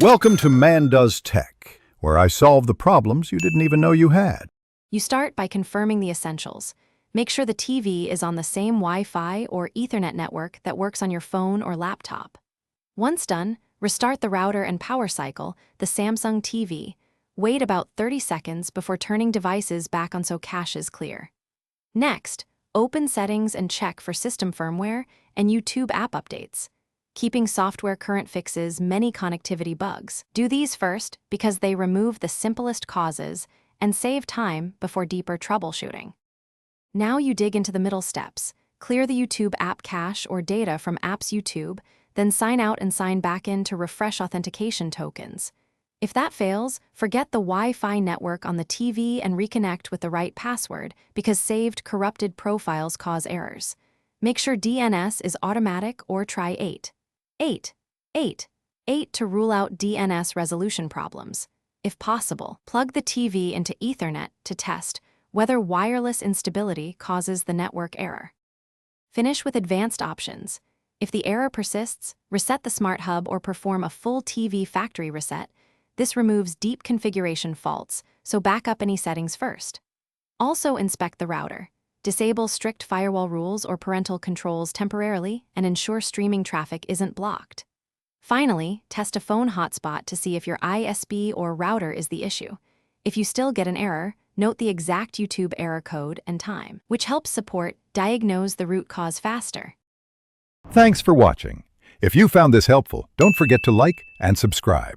Welcome to Man Does Tech, where I solve the problems you didn't even know you had. You start by confirming the essentials. Make sure the TV is on the same Wi-Fi or Ethernet network that works on your phone or laptop. Once done, restart the router and power cycle, the Samsung TV. Wait about 30 seconds before turning devices back on so cache is clear. Next, open Settings and check for system firmware and YouTube app updates. Keeping software current fixes many connectivity bugs. Do these first because they remove the simplest causes and save time before deeper troubleshooting. Now you dig into the middle steps. Clear the YouTube app cache or data from apps YouTube, then sign out and sign back in to refresh authentication tokens. If that fails, forget the Wi-Fi network on the TV and reconnect with the right password because saved corrupted profiles cause errors. Make sure DNS is automatic or try 8 to rule out DNS resolution problems. If possible, plug the TV into Ethernet to test whether wireless instability causes the network error. Finish with advanced options. If the error persists, reset the smart hub or perform a full TV factory reset. This removes deep configuration faults, so back up any settings first. Also inspect the router. Disable strict firewall rules or parental controls temporarily and ensure streaming traffic isn't blocked. Finally, test a phone hotspot to see if your ISP or router is the issue. If you still get an error, note the exact YouTube error code and time, which helps support diagnose the root cause faster. Thanks for watching. If you found this helpful, don't forget to like and subscribe.